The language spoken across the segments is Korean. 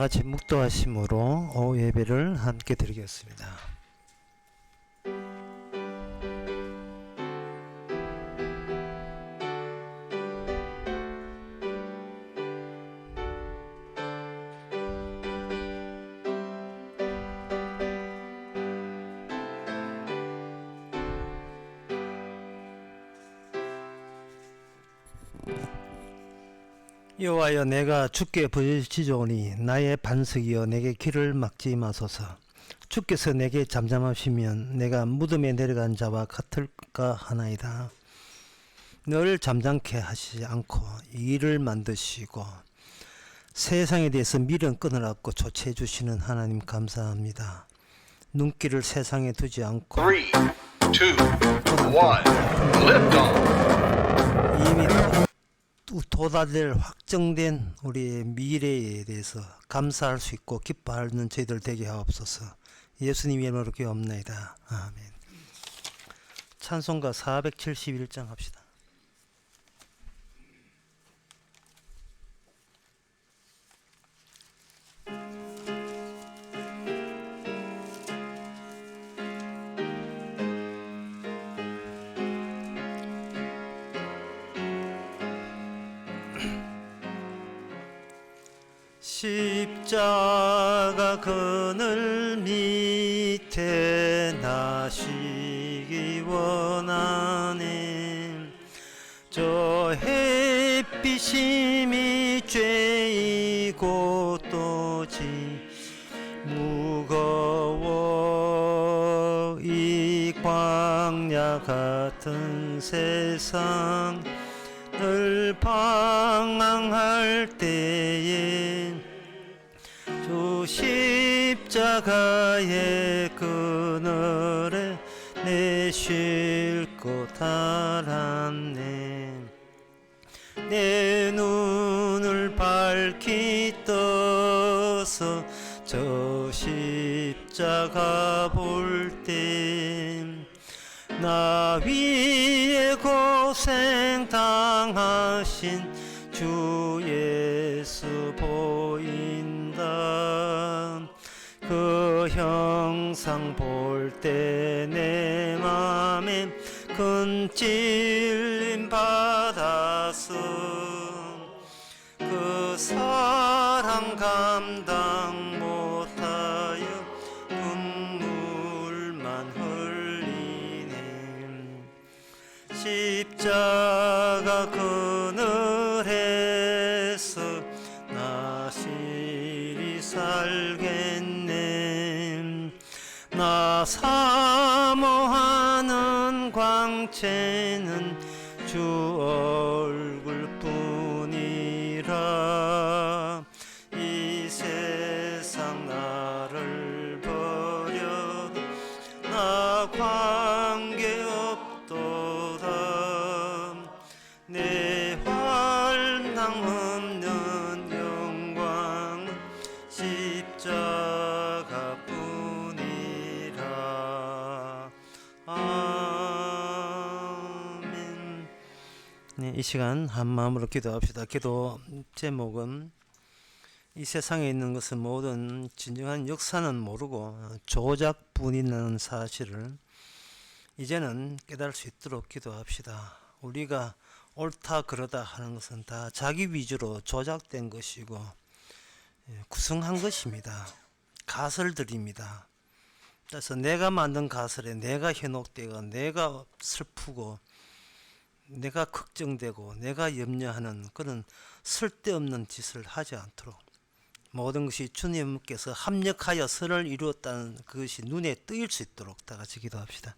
같이 묵도하심으로 오후 예배를 함께 드리겠습니다. 여호와여, 내가 주께 부르짖으오니 나의 반석이여 내게 길을 막지 마소서. 주께서 내게 잠잠하시면 내가 무덤에 내려간 자와 같을까 하나이다. 너를 잠잠케 하시지 않고 일을 만드시고 세상에 대해서 미련 끊으라고 조치해 주시는 하나님 감사합니다. 눈길을 세상에 두지 않고 3, 2, 1, lift off. 이미 도달될 확정된 우리의 미래에 대해서 감사할 수 있고 기뻐하는 저희들 되게 하옵소서. 예수님 이름으로 기도합나이다. 아멘. 찬송가 471장 합시다. 십자가 그늘 밑에 나시기 원하네. 저 햇빛이 죄이고 또지 무거워. 이 광야 같은 세상 늘 방황할 때에 주 십자가의 그늘에 내 쉴 곳 알았네. 내 눈을 밝히 떠서 저 십자가 볼 때 나 위에 고생 당하신 주 예수 보인다. 그 형상 볼 때 내 맘에 큰 찔림 받았어. 그 사랑 감당 못하여 눈물만 흘리네. 십자가 그늘에서 나 시리 살겠네. 나 사모하는 광채는 주 얼굴뿐이라. 이 세상 나를 버려 나 관계없도다. 내 환상 없는 영광 십자가뿐이라. 아멘. 네, 이 시간 한 마음으로 기도합시다. 기도 제목은 이 세상에 있는 것은 모든 진정한 역사는 모르고 조작뿐이라는 사실을 이제는 깨달을 수 있도록 기도합시다. 우리가 옳다 그러다 하는 것은 다 자기 위주로 조작된 것이고 구성한 것입니다. 가설들입니다. 그래서 내가 만든 가설에 내가 현혹되고 내가 슬프고 내가 걱정되고 내가 염려하는 그런 쓸데없는 짓을 하지 않도록 모든 것이 주님께서 합력하여 선을 이루었다는 그것이 눈에 뜨일 수 있도록 다 같이 기도합시다.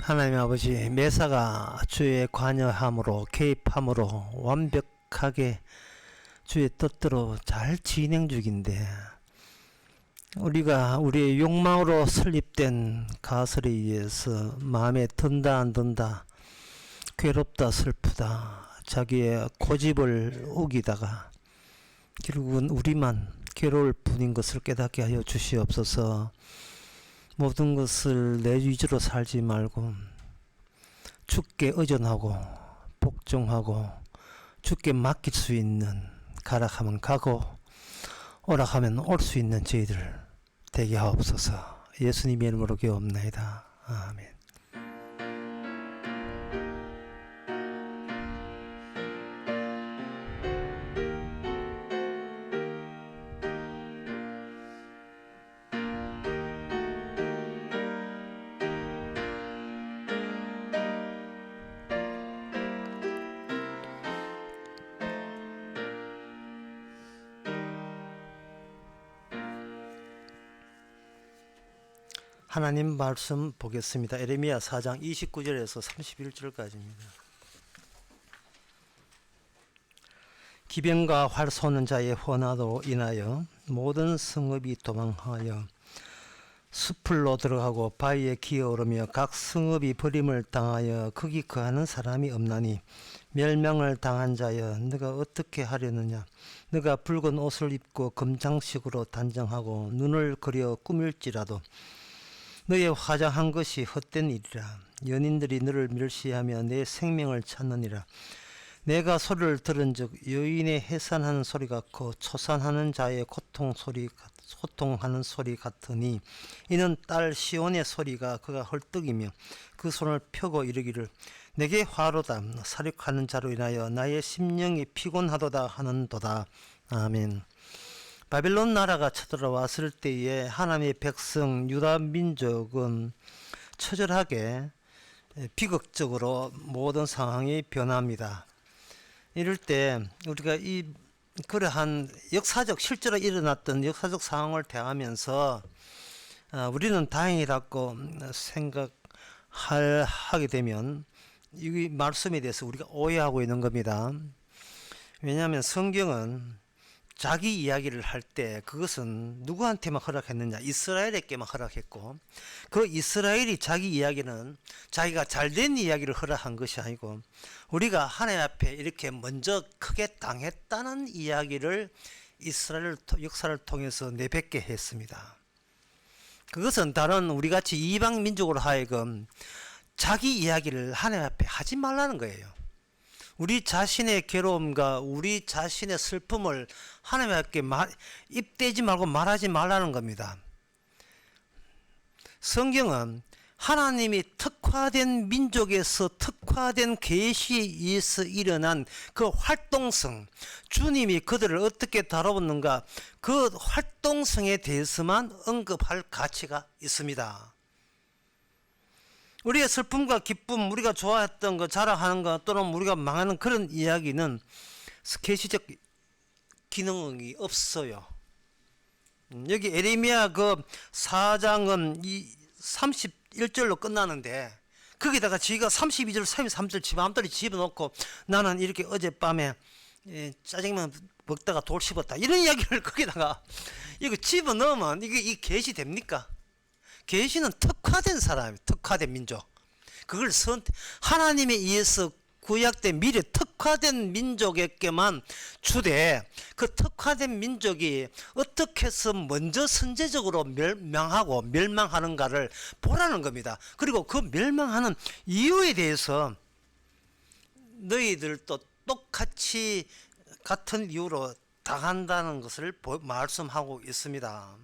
하나님 아버지, 매사가 주의 관여함으로 개입함으로 완벽하게 주의 뜻대로 잘 진행 중인데 우리가 우리의 욕망으로 설립된 가설에 의해서 마음에 든다 안 든다, 괴롭다 슬프다, 자기의 고집을 우기다가 결국은 우리만 괴로울 뿐인 것을 깨닫게 하여 주시옵소서. 모든 것을 내 위주로 살지 말고 주께 의존하고 복종하고 주께 맡길 수 있는, 가라하면 가고 오락하면 올 수 있는 저희들 되게 하옵소서. 예수님의 이름으로 기도옵나이다. 아멘. 하나님 말씀 보겠습니다. 에레미야 4장 29절에서 31절까지입니다. 기병과 활 쏘는 자의 혼화로 인하여 모든 성읍이 도망하여 숲으로 들어가고 바위에 기어오르며 각 성읍이 버림을 당하여 거기 거하는 사람이 없나니, 멸망을 당한 자여 너가 어떻게 하려느냐. 너가 붉은 옷을 입고 금장식으로 단정하고 눈을 그려 꾸밀지라도 너의 화장한 것이 헛된 일이라. 연인들이 너를 멸시하며 내 생명을 찾느니라. 내가 소리를 들은즉 여인의 해산하는 소리 같고 초산하는 자의 소통하는 소리 같으니, 이는 딸 시온의 소리가 그가 헐떡이며 그 손을 펴고 이르기를 내게 화로다. 사륙하는 자로 인하여 나의 심령이 피곤하도다 하는도다. 아멘. 바빌론 나라가 쳐들어왔을 때에 하나님의 백성 유다 민족은 처절하게 비극적으로 모든 상황이 변합니다. 이럴 때 우리가 그러한 역사적 실제로 일어났던 역사적 상황을 대하면서 우리는 다행이라고 생각하게 되면 이 말씀에 대해서 우리가 오해하고 있는 겁니다. 왜냐하면 성경은 자기 이야기를 할 때 그것은 누구한테만 허락했느냐? 이스라엘에게만 허락했고, 그 이스라엘이 자기 이야기는 자기가 잘된 이야기를 허락한 것이 아니고 우리가 하나님 앞에 이렇게 먼저 크게 당했다는 이야기를 이스라엘 역사를 통해서 내뱉게 했습니다. 그것은 다른 우리같이 이방 민족으로 하여금 자기 이야기를 하나님 앞에 하지 말라는 거예요. 우리 자신의 괴로움과 우리 자신의 슬픔을 하나님 앞에 입대지 말고 말하지 말라는 겁니다. 성경은 하나님이 특화된 민족에서 특화된 계시에 의해서 일어난 그 활동성, 주님이 그들을 어떻게 다뤄봤는가, 그 활동성에 대해서만 언급할 가치가 있습니다. 우리의 슬픔과 기쁨, 우리가 좋아했던 거, 자랑하는 거, 또는 우리가 망하는 그런 이야기는 계시적 기능이 없어요. 여기 에레미야 그 4장은 이 31절로 끝나는데, 거기다가 지가 32절, 33절 집안들이 집어넣고 나는 이렇게 어젯밤에 짜장면 먹다가 돌 씹었다, 이런 이야기를 거기다가 이거 집어넣으면 이게 이 계시 됩니까? 계시는 특화된 사람, 특화된 민족. 그걸 하나님에 의해서 구약된 미래 특화된 민족에게만 주되, 그 특화된 민족이 어떻게 해서 먼저 선제적으로 멸망하고 멸망하는가를 보라는 겁니다. 그리고 그 멸망하는 이유에 대해서 너희들도 똑같이 같은 이유로 당한다는 것을 말씀하고 있습니다.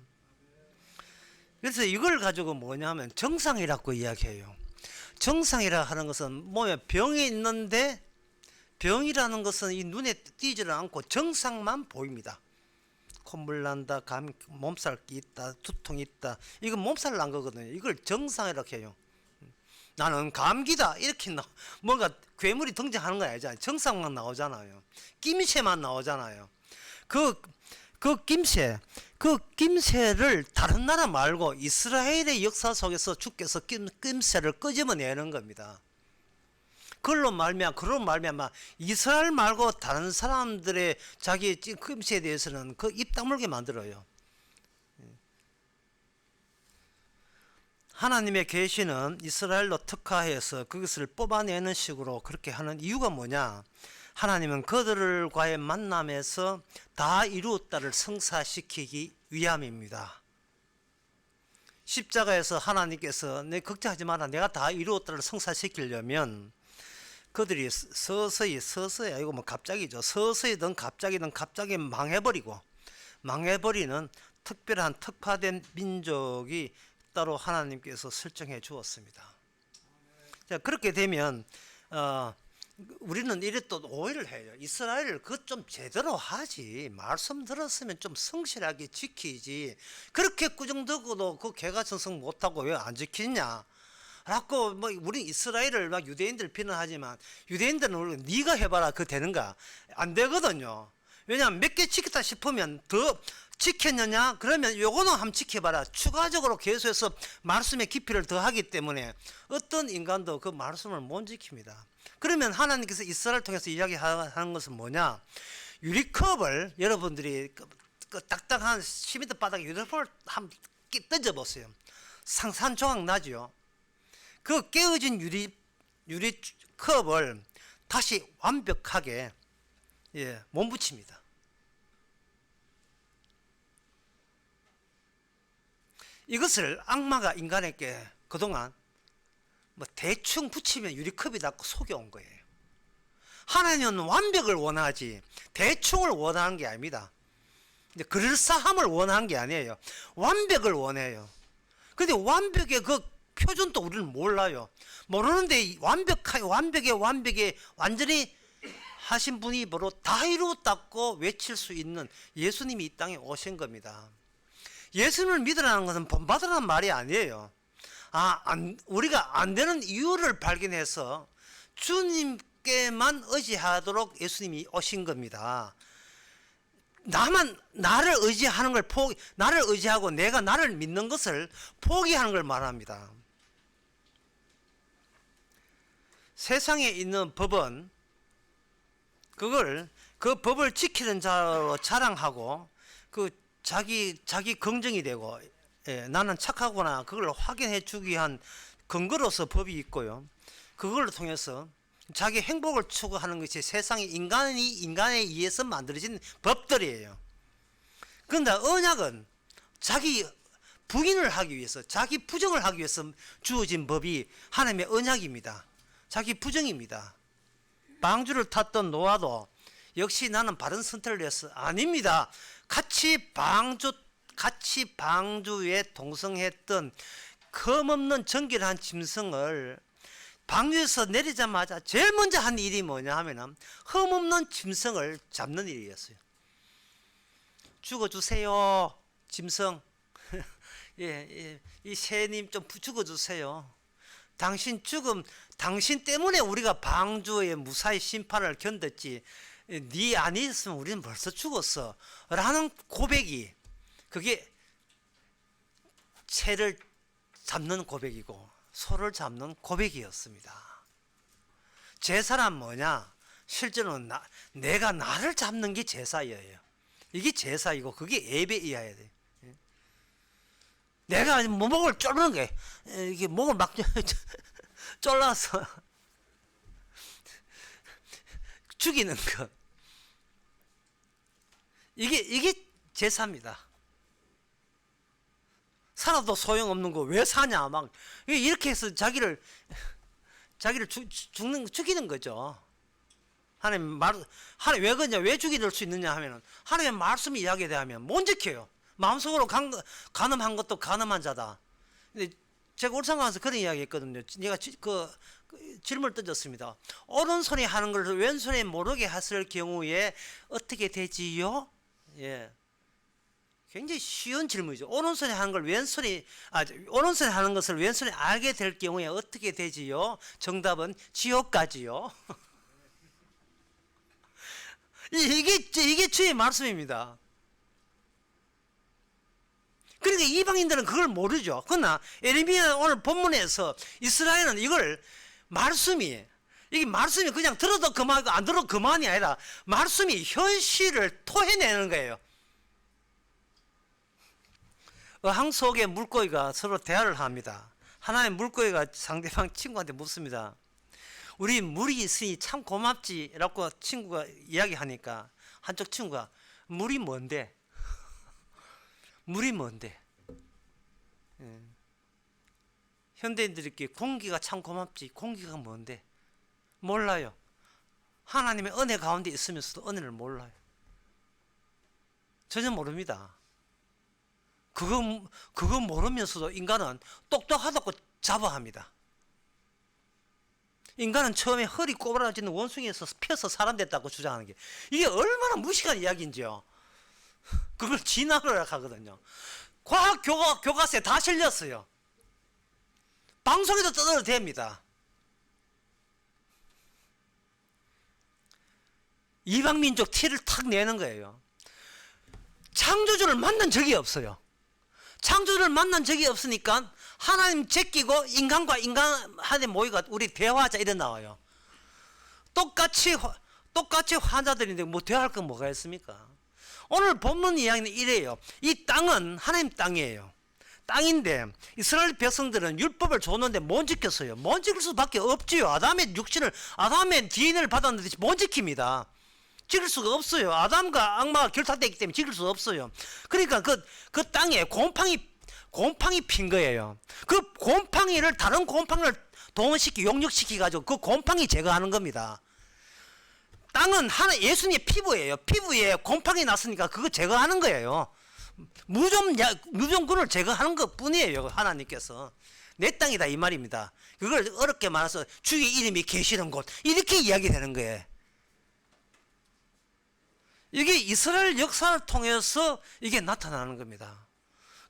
그래서 이걸 가지고 뭐냐면 정상이라고 이야기해요. 정상이라 하는 것은 몸에 병이 있는데, 병이라는 것은 이 눈에 띄지를 않고 정상만 보입니다. 콧물 난다, 몸살 있다, 두통이 있다, 이건 몸살 난 거거든요. 이걸 정상이라고 해요. 나는 감기다 이렇게 뭔가 괴물이 등장하는 거 아니잖아요. 정상만 나오잖아요. 낌새만 나오잖아요. 그 낌새를 다른 나라 말고 이스라엘의 역사 속에서 주께서 낌새를 끄집어내는 겁니다. 그걸로 말미암아 이스라엘 말고 다른 사람들의 자기 낌새에 대해서는 그 입 다물게 만들어요. 하나님의 계시는 이스라엘로 특화해서 그것을 뽑아내는 식으로 그렇게 하는 이유가 뭐냐? 하나님은 그들과의 만남에서 다 이루었다를 성사시키기 위함입니다. 십자가에서 하나님께서 내 걱정하지 마라, 내가 다 이루었다를 성사시키려면 그들이 서서히 아니고 뭐 갑자기죠. 서서히든 갑자기 망해버리는 특별한 특화된 민족이 따로 하나님께서 설정해 주었습니다. 자, 그렇게 되면 우리는 이래 또 오해를 해요. 이스라엘 그것 좀 제대로 하지, 말씀 들었으면 좀 성실하게 지키지, 그렇게 꾸중듣고도 그 개가천성 못하고 왜 안 지키냐 라고, 뭐 우리 이스라엘을 막 유대인들 비난하지만 유대인들은 네가 해봐라 그 되는가? 안 되거든요. 왜냐하면 몇 개 지켰다 싶으면 더 지켰느냐? 그러면 요거는 한번 지켜봐라. 추가적으로 계속해서 말씀의 깊이를 더하기 때문에 어떤 인간도 그 말씀을 못 지킵니다. 그러면 하나님께서 이스라엘을 통해서 이야기하는 것은 뭐냐? 유리컵을 여러분들이 그 딱딱한 10m 바닥에 유리컵을 한번 던져보세요. 산조각 나죠? 그 깨어진 유리컵을 다시 완벽하게 못 붙입니다. 이것을 악마가 인간에게 그동안 뭐 대충 붙이면 유리컵이 닿고 속여온 거예요. 하나님은 완벽을 원하지 대충을 원하는 게 아닙니다. 그럴싸함을 원하는 게 아니에요. 완벽을 원해요. 근데 완벽의 그 표준도 우리는 몰라요. 모르는데 완벽에 완전히 하신 분이 바로 다 이루었다고 외칠 수 있는 예수님이 이 땅에 오신 겁니다. 예수님을 믿으라는 것은 본받으라는 말이 아니에요. 우리가 안 되는 이유를 발견해서 주님께만 의지하도록 예수님이 오신 겁니다. 나를 의지하는 걸 나를 의지하고 내가 나를 믿는 것을 포기하는 걸 말합니다. 세상에 있는 법은 그 법을 지키는 자로 자랑하고 자기 긍정이 되고, 나는 착하구나 그걸 확인해 주기 위한 근거로서 법이 있고요. 그걸 통해서 자기 행복을 추구하는 것이 세상의 인간에 의해서 만들어진 법들이에요. 그런데 언약은 자기 부인을 하기 위해서, 자기 부정을 하기 위해서 주어진 법이 하나님의 언약입니다. 자기 부정입니다. 방주를 탔던 노아도 역시 나는 바른 선택을 했어. 아닙니다. 같이 방주에 동성했던 검없는 정결한 짐승을 방주에서 내리자마자 제일 먼저 한 일이 뭐냐 하면은 흠없는 짐승을 잡는 일이었어요. 죽어주세요, 짐승. 이 새님 좀 죽어주세요. 당신 때문에 우리가 방주의 무사히 심판을 견뎠지, 네 아니었으면 우리는 벌써 죽었어 라는 고백이, 그게 새를 잡는 고백이고 소를 잡는 고백이었습니다. 제사란 뭐냐? 실제로는 내가 나를 잡는 게 제사예요. 이게 제사이고 그게 예배이어야 돼. 내가 목을 쪼르는 게, 이게 목을 막 졸라서 죽이는 것, 이게 제사입니다. 살아도 소용없는 거 왜 사냐, 막 이렇게 해서 자기를 죽이는 거죠. 하나님 왜 그러냐, 왜 죽일 수 있느냐 하면은 하나님의 말씀이 이야기에 대하면 못 지켜요. 마음속으로 간음한 것도 간음한 자다. 근데 제가 울산 가서 그런 이야기 했거든요. 내가 질문을 던졌습니다. 오른손이 하는 것을 왼손이 모르게 했을 경우에 어떻게 되지요? 예. 굉장히 쉬운 질문이죠. 오른손이 하는 것을 왼손이 알게 될 경우에 어떻게 되지요? 정답은 지옥 가지요. 이게 주의 말씀입니다. 그러니까 이방인들은 그걸 모르죠. 그러나 예레미야 오늘 본문에서 이스라엘은 이게 말씀이 그냥 들어도 그만이고 안 들어도 그만이 아니라 말씀이 현실을 토해내는 거예요. 어항 속에 물고기가 서로 대화를 합니다. 하나의 물고기가 상대방 친구한테 묻습니다. 우리 물이 있으니 참 고맙지라고 친구가 이야기하니까 한쪽 친구가 물이 뭔데? 물이 뭔데? 예. 현대인들끼리 공기가 참 고맙지. 공기가 뭔데? 몰라요. 하나님의 은혜 가운데 있으면서도 은혜를 몰라요. 전혀 모릅니다. 그거 모르면서도 인간은 똑똑하다고 자부합니다. 인간은 처음에 허리 꼬부라지는 원숭이에서 펴서 사람 됐다고 주장하는 게 이게 얼마나 무식한 이야기인지요. 그걸 진화를 하거든요. 과학 교과서에 다 실렸어요. 방송에도 떠들어도 됩니다. 이방민족 티를 탁 내는 거예요. 창조주를 만난 적이 없어요. 창조주를 만난 적이 없으니까 하나님 제끼고 인간과 인간한테 모이가 우리 대화하자 이래 나와요. 똑같이 환자들인데 뭐 대화할 건 뭐가 있습니까? 오늘 본문 이야기는 이래요. 이 땅은 하나님 땅이에요. 땅인데 이스라엘 백성들은 율법을 줬는데 못 지켰어요. 못 지킬 수밖에 없지요. 아담의 DNA를 받았는데 못 지킵니다. 지킬 수가 없어요. 아담과 악마가 결탁되기 때문에 지킬 수 없어요. 그러니까 그 땅에 곰팡이 핀 거예요. 그 곰팡이를 다른 곰팡이를 용육시키 가지고 그 곰팡이 제거하는 겁니다. 땅은 예수님의 피부예요. 피부에 곰팡이 났으니까 그거 제거하는 거예요. 무좀군을 제거하는 것 뿐이에요. 하나님께서 내 땅이다 이 말입니다. 그걸 어렵게 말해서 주의 이름이 계시는 곳 이렇게 이야기되는 거예요. 이게 이스라엘 역사를 통해서 이게 나타나는 겁니다.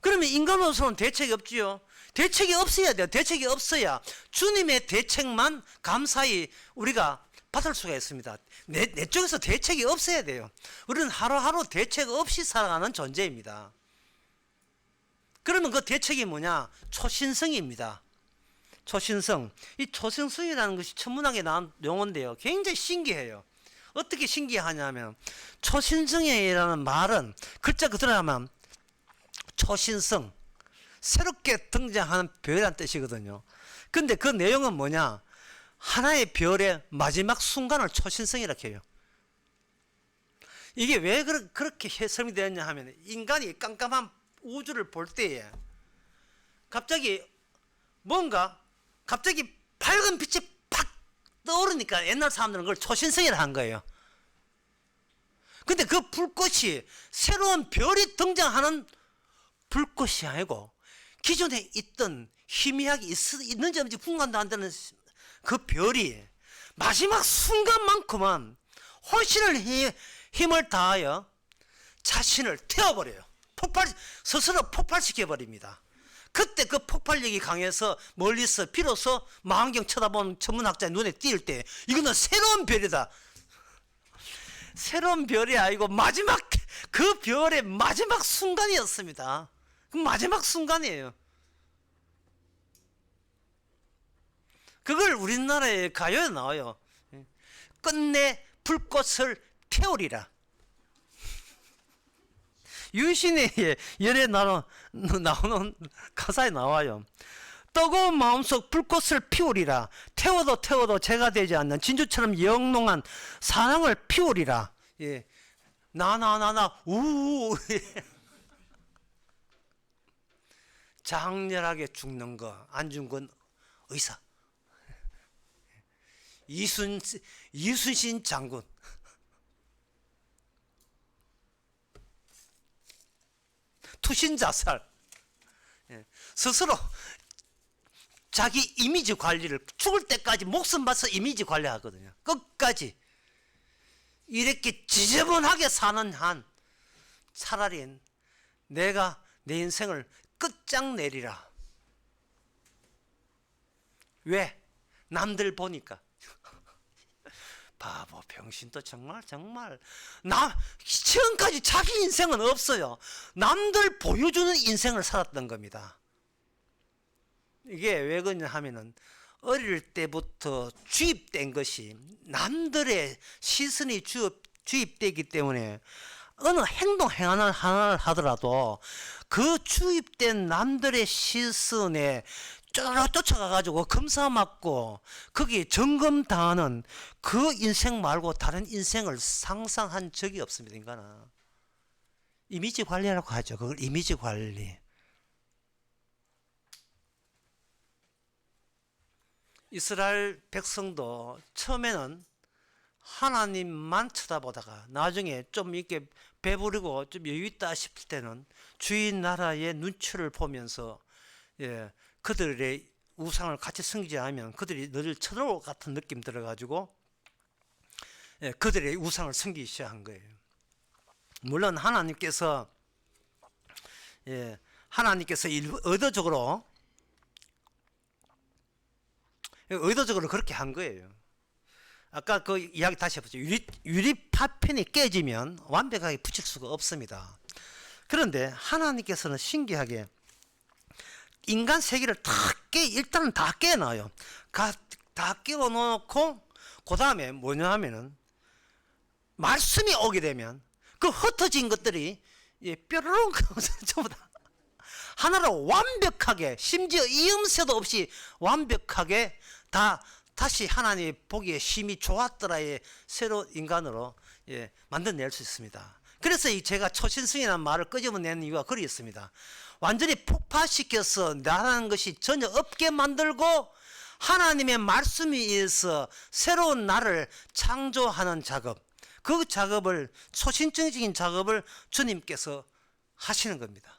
그러면 인간으로서는 대책이 없지요. 대책이 없어야 돼요. 대책이 없어야 주님의 대책만 감사히 우리가 받을 수가 있습니다. 내 쪽에서 대책이 없어야 돼요. 우리는 하루하루 대책 없이 살아가는 존재입니다. 그러면 그 대책이 뭐냐? 초신성입니다. 초신성. 이 초신성이라는 것이 천문학에 나온 용어인데요. 굉장히 신기해요. 어떻게 신기하냐면 초신성이라는 말은 글자 그대로 하면 초신성, 새롭게 등장하는 별이라는 뜻이거든요. 근데 그 내용은 뭐냐? 하나의 별의 마지막 순간을 초신성이라고 해요. 이게 왜 그렇게 해석이 되었냐 하면 인간이 깜깜한 우주를 볼 때에 갑자기 밝은 빛이 팍 떠오르니까 옛날 사람들은 그걸 초신성이라 한 거예요. 근데 그 불꽃이 새로운 별이 등장하는 불꽃이 아니고 기존에 있던 희미하게 있는지 없는지 분간도 안 되는 그 별이 마지막 순간만큼은 혼신을 힘을 다하여 자신을 태워버려요. 스스로 폭발시켜버립니다. 그때 그 폭발력이 강해서 멀리서 비로소 망원경 쳐다보는 천문학자의 눈에 띌 때 이거는 새로운 별이다. 새로운 별이 아니고 그 별의 마지막 순간이었습니다. 그 마지막 순간이에요. 그걸 우리나라의 가요에 나와요. 끝내 불꽃을 태우리라. 유신의 열에 나오는 가사에 나와요. 뜨거운 마음속 불꽃을 피우리라. 태워도 죄가 되지 않는 진주처럼 영롱한 사랑을 피우리라. 예. 우우우. 장렬하게 죽는 거, 안 죽은 건 의사. 이순신 장군. 투신 자살. 스스로 자기 이미지 관리를 죽을 때까지 목숨 바쳐 이미지 관리하거든요. 끝까지. 이렇게 지저분하게 사는 한 차라리 내가 내 인생을 끝장내리라. 왜? 남들 보니까. 바보 병신도 정말 지금까지 자기 인생은 없어요. 남들 보여주는 인생을 살았던 겁니다. 이게 왜 그러냐 하면은 어릴 때부터 주입된 것이 남들의 시선이 주입되기 때문에 어느 행동 하나를 하더라도 그 주입된 남들의 시선에 쫓아가가지고 검사 맞고 거기에 점검 당하는 그 인생 말고 다른 인생을 상상한 적이 없습니다. 인간은 이미지 관리라고 하죠. 그걸 이미지 관리. 이스라엘 백성도 처음에는 하나님만 쳐다보다가 나중에 좀 이렇게 배부르고 좀 여유 있다 싶을 때는 주인 나라의 눈치를 보면서 그들의 우상을 같이 섬기지 않으면 그들이 늘 쳐들어올 것 같은 느낌 들어가지고 그들의 우상을 섬기기 시작한 거예요. 물론 하나님께서 의도적으로 그렇게 한 거예요. 아까 그 이야기 다시 해보죠. 유리 파편이 깨지면 완벽하게 붙일 수가 없습니다. 그런데 하나님께서는 신기하게 인간 세계를 일단은 다 깨놔요. 다 깨워놓고 그 다음에 뭐냐 하면은 말씀이 오게 되면 그 흩어진 것들이 뾰로롱 전부 다 하나로 완벽하게, 심지어 이음새도 없이 완벽하게 다시 하나님이 보기에 힘이 좋았더라의 새로운 인간으로 만들어낼 수 있습니다. 그래서 제가 초신성이라는 말을 끄집어내는 이유가 그리 있습니다. 완전히 폭파시켜서 나라는 것이 전혀 없게 만들고 하나님의 말씀에 의해서 새로운 나를 창조하는 작업, 그 작업을, 초신적인 작업을 주님께서 하시는 겁니다.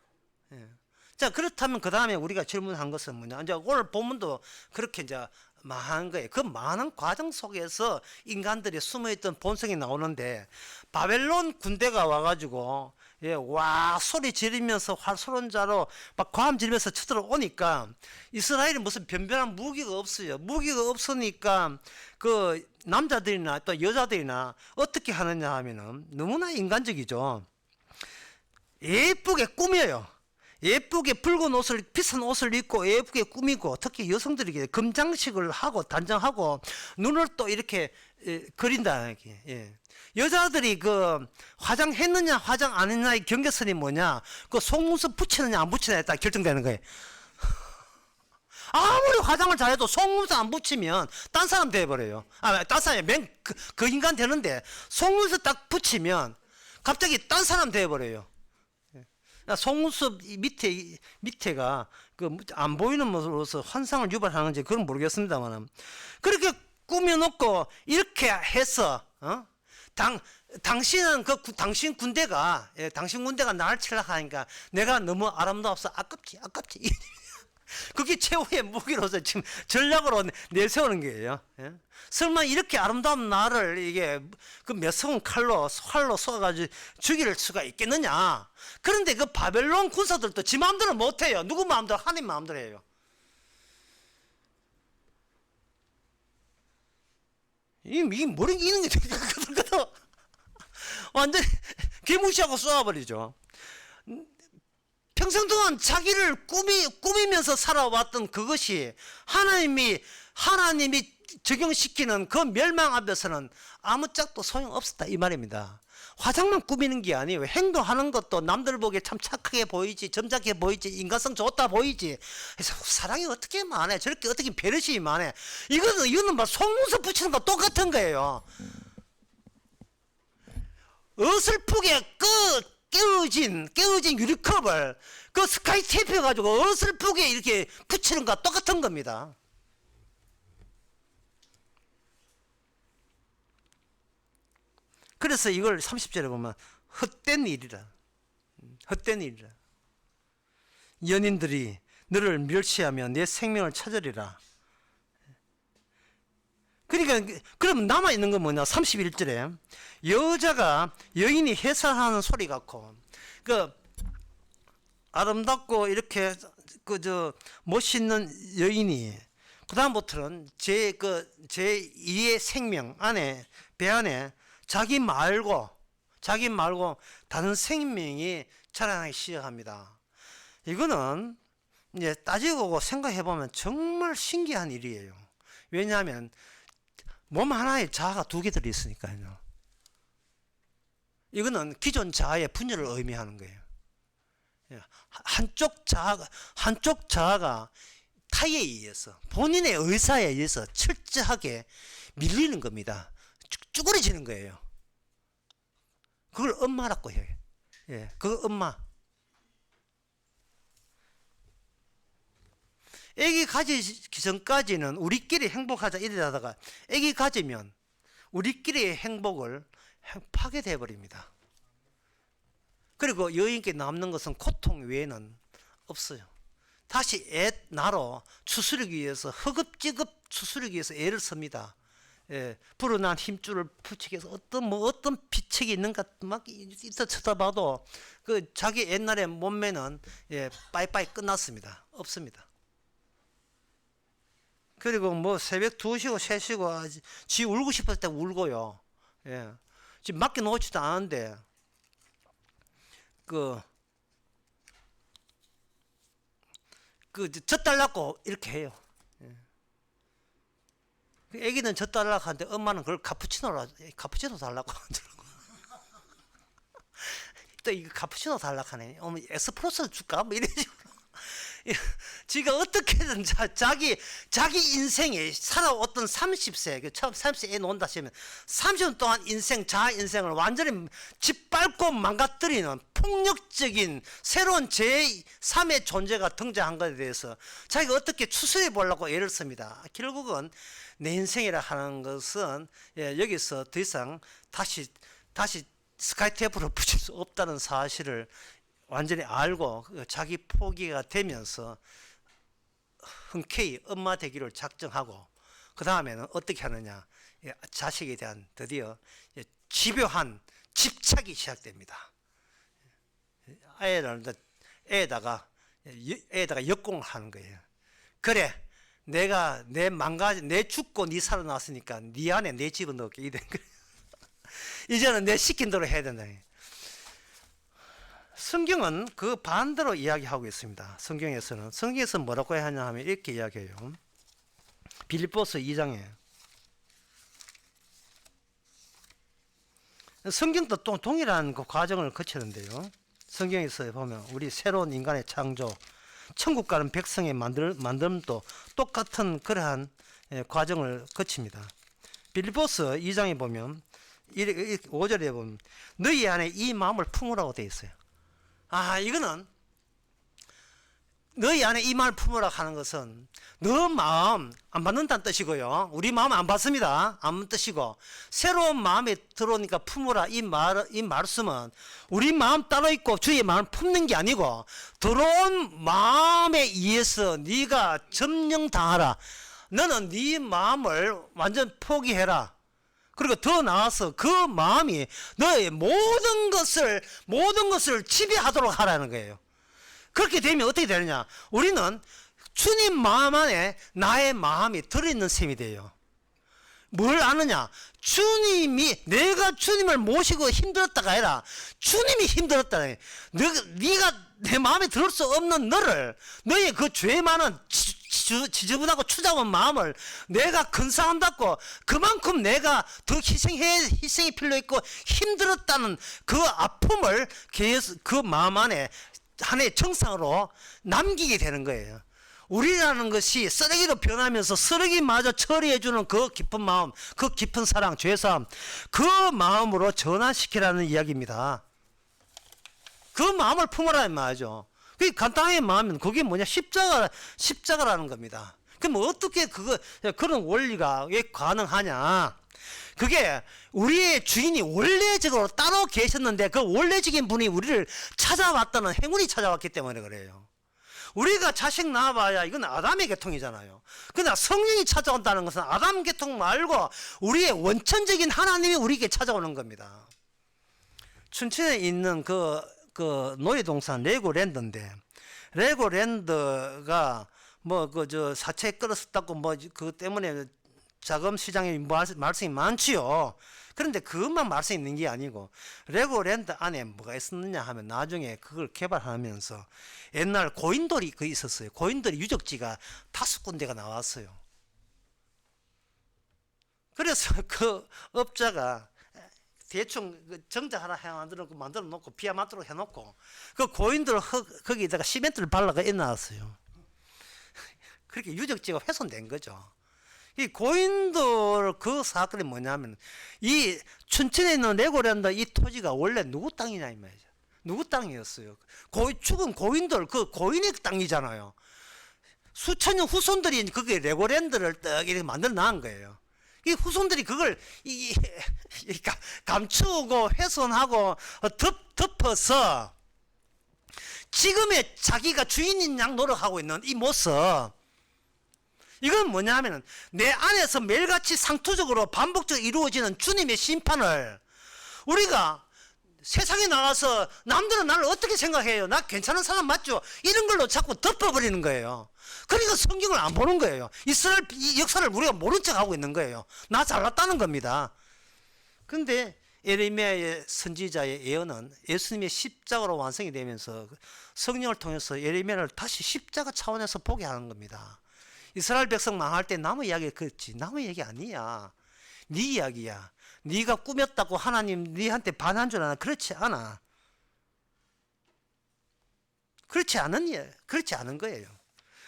자, 그렇다면 그 다음에 우리가 질문한 것은 뭐냐? 이제 오늘 본문도 그렇게 이제 많은 거예요. 그 많은 과정 속에서 인간들이 숨어있던 본성이 나오는데, 바벨론 군대가 와가지고 와 소리 지르면서 활소론자로 막 고함 지르면서 쳐들어오니까 이스라엘이 무슨 변변한 무기가 없어요. 무기가 없으니까 그 남자들이나 또 여자들이나 어떻게 하느냐 하면은 너무나 인간적이죠. 예쁘게 꾸며요. 예쁘게 붉은 옷을, 비싼 옷을 입고 예쁘게 꾸미고, 특히 여성들에게 금장식을 하고 단장하고 눈을 또 이렇게 그린다. 여자들이 그 화장했느냐 화장 안 했느냐의 경계선이 뭐냐, 그 속눈썹 붙이느냐 안 붙이느냐에 딱 결정되는 거예요. 아무리 화장을 잘해도 속눈썹 안 붙이면 딴 사람 돼버려요. 딴 사람이 그 인간 되는데 속눈썹 딱 붙이면 갑자기 딴 사람 돼버려요. 속눈썹 밑에가 그 안 보이는 모습으로서 환상을 유발하는지 그건 모르겠습니다만, 그렇게 꾸며놓고 이렇게 해서 당신은 당신 군대가 나를 치려고 하니까 내가 너무 아름다워서 아깝지. 그게 최후의 무기로서 지금 전략으로 내세우는 거예요. 설마 이렇게 아름다운 나를 이게 그 매서운 활로 쏘아가지고 죽일 수가 있겠느냐? 그런데 그 바벨론 군사들도 지 마음대로 못해요. 누구 마음대로? 하나님 마음대로 해요. 이 머리 이는 게 그들 완전히 개무시하고 쏘아버리죠. 평생 동안 자기를 꾸미면서 살아왔던 그것이 하나님이 적용시키는 그 멸망 앞에서는 아무짝도 소용없었다 이 말입니다. 화장만 꾸미는 게 아니에요. 행동하는 것도 남들 보기에 참 착하게 보이지, 점잖게 보이지, 인간성 좋다 보이지. 그래서 사랑이 어떻게 많아? 저렇게 어떻게 배려심이 많아? 이거는 막 속눈썹 붙이는 거 똑같은 거예요. 어설프게 깨어진 유리컵을 그 스카이 테이프 해가지고 어설프게 이렇게 붙이는 거 똑같은 겁니다. 그래서 이걸 30절에 보면 헛된 일이라. 연인들이 너를 멸시하며 내 생명을 찾으리라. 그러니까 그럼 남아있는 건 뭐냐? 31절에 여인이 해산하는 소리 같고, 그 아름답고 이렇게 멋있는 여인이 그 다음부터는 제 2의 생명 안에, 배 안에 자기 말고 다른 생명이 자라나기 시작합니다. 이거는 이제 따지고 생각해보면 정말 신기한 일이에요. 왜냐하면 몸 하나에 자아가 두 개 들어있으니까요. 이거는 기존 자아의 분열을 의미하는 거예요. 한쪽 자아가 타의에 의해서 본인의 의사에 의해서 철저하게 밀리는 겁니다. 쭈그려지는 거예요. 그걸 엄마라고 해요. 예, 그 엄마. 애기 가지기 전까지는 우리끼리 행복하자 이러다가 애기 가지면 우리끼리의 행복을 파괴돼 버립니다. 그리고 여인께 남는 것은 고통 외에는 없어요. 다시 애 나로 추스르기 위해서 허겁지겁 추스르기 위해서 애를 씁니다. 예, 불어난 힘줄을 붙이기 위해서 어떤 비책이 있는가 막 있어 쳐다봐도 그 자기 옛날의 몸매는 빠이빠이 끝났습니다. 없습니다. 그리고 뭐 새벽 2시고 3시고 지 울고 싶을 때 울고요. 예. 지금 맡겨 놓지도 않은데 젖달라고 이렇게 해요. 예. 애기는 젖달라고 하는데 엄마는 그걸 카푸치노 달라고 하더라고. 또 이거 카푸치노 달라고 하네. 어머 에스프레소 줄까? 뭐 이런 식으로. 지가 어떻게든 자기 인생에 살아왔던 30세, 처음 30세 애 놓는다 하시면 30년 동안 자아 인생을 완전히 짓밟고 망가뜨리는 폭력적인 새로운 제3의 존재가 등장한 것에 대해서 자기가 어떻게 추스려 보려고 애를 씁니다. 결국은 내 인생이라 하는 것은 여기서 더 이상 다시 스카이테이프로 붙일 수 없다는 사실을 완전히 알고 자기 포기가 되면서 흔쾌히 엄마 되기를 작정하고 그 다음에는 어떻게 하느냐, 자식에 대한 드디어 집요한 집착이 시작됩니다. 애에다가 역공을 하는 거예요. 그래, 내 죽고 네 살아났으니까 네 안에 내 집은 넣을게. 이런 거예요. 이제는 내 시킨 대로 해야 된다. 성경은 그 반대로 이야기하고 있습니다. 성경에서 뭐라고 하냐 하면 이렇게 이야기해요. 빌립보서 2장에 성경도 또 동일한 그 과정을 거치는데요. 성경에서 보면 우리 새로운 인간의 창조, 천국 가는 백성의 만듦도 똑같은 그러한 과정을 거칩니다. 빌립보서 2장에 보면 5절에 보면 너희 안에 이 마음을 품으라고 되어 있어요. 이거는 너희 안에 이 마음을 품으라 하는 것은 너 마음 안 받는다는 뜻이고요. 우리 마음 안 받습니다. 안 받는 뜻이고, 새로운 마음에 들어오니까 품으라 이 말씀은 우리 마음 따로 있고 주의 마음을 품는 게 아니고 들어온 마음에 의해서 네가 점령당하라. 너는 네 마음을 완전 포기해라. 그리고 더 나아서 그 마음이 너의 모든 것을 지배하도록 하라는 거예요. 그렇게 되면 어떻게 되느냐? 우리는 주님 마음 안에 나의 마음이 들어있는 셈이 돼요. 뭘 아느냐? 내가 주님을 모시고 힘들었다가 아니라 주님이 힘들었다. 네가 내 마음에 들을 수 없는 너의 그 죄 많은 지저분하고 추잡한 마음을 내가 근사한다고 그만큼 내가 더 희생이 필요했고 힘들었다는 그 아픔을 그 마음 안에 하나의 정상으로 남기게 되는 거예요. 우리라는 것이 쓰레기로 변하면서 쓰레기마저 처리해주는 그 깊은 마음, 그 깊은 사랑, 죄사함, 그 마음으로 전환시키라는 이야기입니다. 그 마음을 품으라는 말이죠. 그게 간단하게 말하면 그게 뭐냐, 십자가라는 겁니다. 그럼 어떻게 그런 원리가 왜 가능하냐? 그게 우리의 주인이 원래적으로 따로 계셨는데 그 원래적인 분이 우리를 찾아왔다는 행운이 찾아왔기 때문에 그래요. 우리가 자식 낳아봐야 이건 아담의 계통이잖아요. 그러나 성령이 찾아온다는 것은 아담 계통 말고 우리의 원천적인 하나님이 우리에게 찾아오는 겁니다. 춘천에 있는 그 놀이동산 레고랜드인데, 레고랜드가 사채 끌었었다고 그 때문에 자금 시장에 말씀이 많지요. 그런데 그것만 말씀이 있는 게 아니고 레고랜드 안에 뭐가 있었느냐 하면 나중에 그걸 개발하면서 옛날 고인돌이 있었어요. 고인돌이 유적지가 5군데가 나왔어요. 그래서 그 업자가 대충 정자 하나 만들어 놓고 비아마트로 해놓고 그 고인돌 거기다가 시멘트를 발라가 해놨어요. 그렇게 유적지가 훼손된 거죠. 이 고인돌 그 사건이 뭐냐면 이 춘천에 있는 레고랜드 이 토지가 원래 누구 땅이냐 이 말이죠. 누구 땅이었어요. 죽은 고인돌 그 고인의 땅이잖아요. 수천 년 후손들이 그게 레고랜드를 딱 이렇게 만들어 놓은 거예요. 이 후손들이 그걸 감추고 훼손하고 덮어서 지금의 자기가 주인인 양 노력하고 있는 이 모습, 이건 뭐냐 하면 내 안에서 매일같이 상투적으로 반복적으로 이루어지는 주님의 심판을 우리가 세상에 나가서 남들은 나를 어떻게 생각해요? 나 괜찮은 사람 맞죠? 이런 걸로 자꾸 덮어버리는 거예요. 그러니까 성경을 안 보는 거예요. 이스라엘 이 역사를 우리가 모른 척하고 있는 거예요. 나 잘났다는 겁니다. 그런데 예레미야의 선지자의 예언은 예수님의 십자가로 완성이 되면서 성령을 통해서 예레미야를 다시 십자가 차원에서 보게 하는 겁니다. 이스라엘 백성 망할 때 남의 이야기가 그렇지 남의 얘기 아니야. 네 이야기야. 네가 꾸몄다고 하나님 네한테 반한 줄 아나? 그렇지 않아. 그렇지 않은 거예요.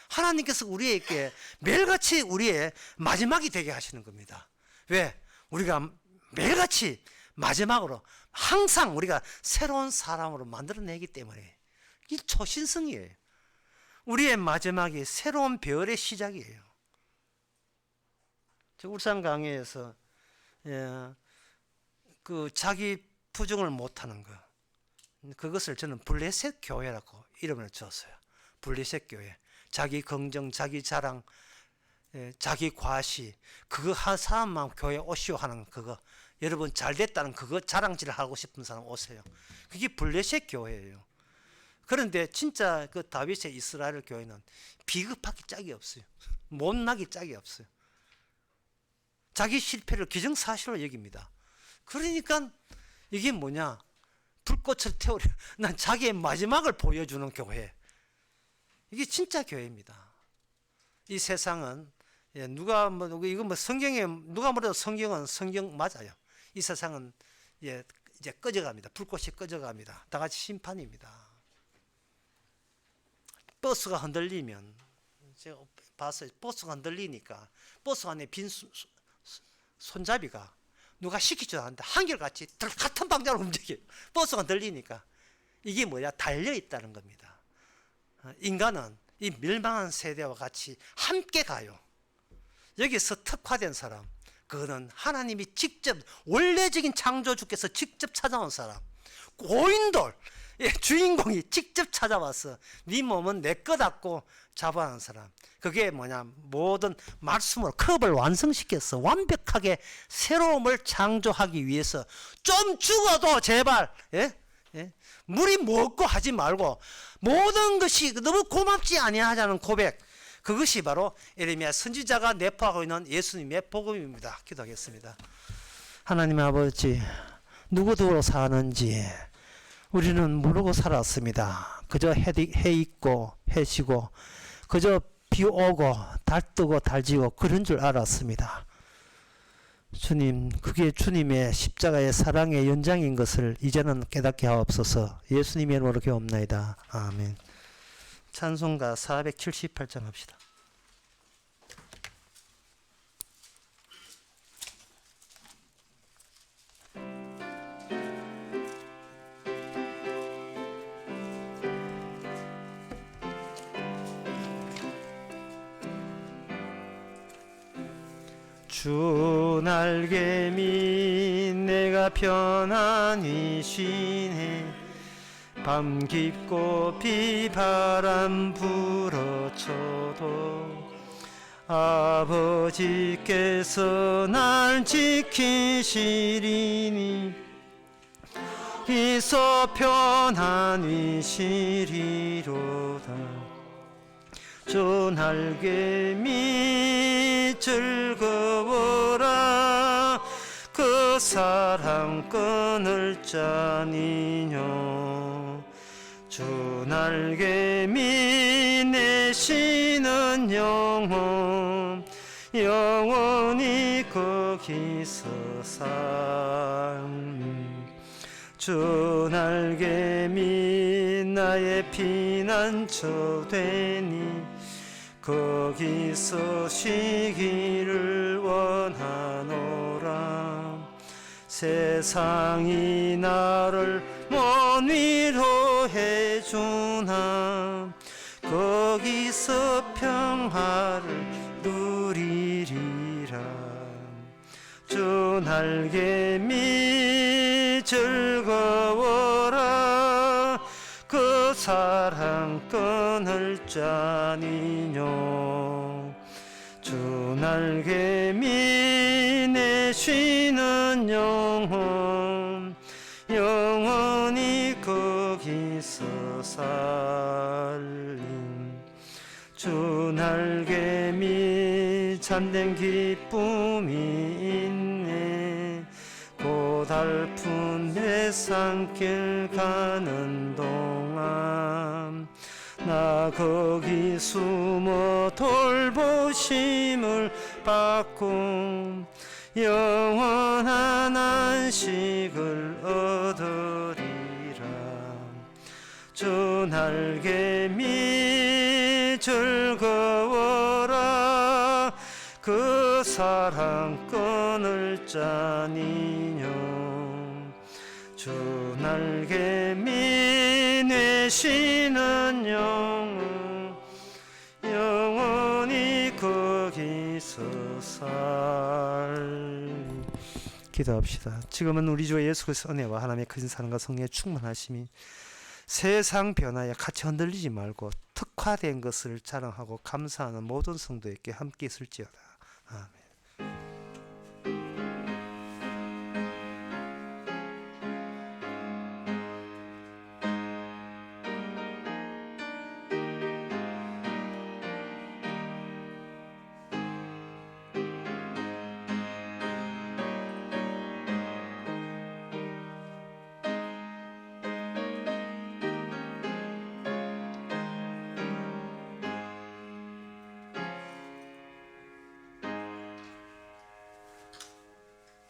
하나님께서 우리에게 매일같이 우리의 마지막이 되게 하시는 겁니다. 왜? 우리가 매일같이 마지막으로 항상 우리가 새로운 사람으로 만들어내기 때문에 이 초신성이에요. 우리의 마지막이 새로운 배열의 시작이에요. 저 울산 강의에서 그 자기 부정을 못하는 것, 그것을 저는 블레셋 교회라고 이름을 지었어요. 블레셋 교회. 자기 긍정, 자기 자랑, 자기 과시, 그거 한 사람만 교회 오시오 하는 그거, 여러분 잘 됐다는 그거 자랑질을 하고 싶은 사람 오세요. 그게 블레셋 교회예요. 그런데 진짜 그 다윗의 이스라엘 교회는 비겁하기 짝이 없어요. 못나기 짝이 없어요. 자기 실패를 기정사실로 여깁니다. 그러니까 이게 뭐냐? 불꽃을 태우려. 난 자기의 마지막을 보여주는 교회. 이게 진짜 교회입니다. 이 세상은 누가 이거 성경에 누가 뭐래도 성경은 성경 맞아요. 이 세상은 이제 꺼져갑니다. 불꽃이 꺼져갑니다. 다 같이 심판입니다. 버스가 흔들리면 제가 봤어요. 버스가 흔들리니까 버스 안에 빈 손잡이가 누가 시키지도 않는데 한결같이 같은 방향으로 움직여요. 버스가 흔들리니까 이게 뭐야? 달려 있다는 겁니다. 인간은 이 멸망한 세대와 같이 함께 가요. 여기서 특화된 사람, 그거는 하나님이 직접 원래적인 창조주께서 직접 찾아온 사람, 고인돌 주인공이 직접 찾아와서 네 몸은 내 거다고 잡아가는 사람, 그게 뭐냐? 모든 말씀으로 컵을 완성시켜서 완벽하게 새로움을 창조하기 위해서 좀 죽어도 제발 물이 먹고 하지 말고 모든 것이 너무 고맙지 아니하자는 고백, 그것이 바로 예레미야 선지자가 내포하고 있는 예수님의 복음입니다. 기도하겠습니다. 하나님 아버지, 누구도 사는지 우리는 모르고 살았습니다. 그저 해 있고 해 지고 그저 비 오고 달 뜨고 달 지고 그런 줄 알았습니다. 주님, 그게 주님의 십자가의 사랑의 연장인 것을 이제는 깨닫게 하옵소서. 예수님의 이름으로 기도옵나이다. 아멘. 찬송가 478장 합시다. 주 날개미 내가 편안히 쉬네. 밤 깊고 비바람 불어쳐도 아버지께서 날 지키시리니 이소 편안히 쉬리로다. 주 날개미 즐거워라. 그 사랑 끊을 자니뇨. 주 날개미 내쉬는 영혼 영원히 거기서 주 날개미 나의 피난처 되니 거기서 쉬기를 원하노라. 세상이 나를 못 위로해 주나 거기서 평화를 누리리라. 주 날개미 즐거워라. 그 사랑 끊을 자니뇨. 주 날개미 내 쉬는 영혼 영원히 거기서 살림. 주 날개미 참된 기쁨이 있네. 고달픈 회상길 가는 동안 나 거기 숨어 돌보심을 받고 영원한 안식을 얻으리라. 주 날개미 즐거워라. 그 사랑 끊을 자니뇨. 주 날개미 내 쉬는 영혼 영원히 거기서 살. 기도합시다. 지금은 우리 주 예수 그리스도의 은혜와 하나님의 크신 사랑과 성령의 충만하심이 세상 변화에 같이 흔들리지 말고 특화된 것을 자랑하고 감사하는 모든 성도에게 함께 있을지어다. 아멘.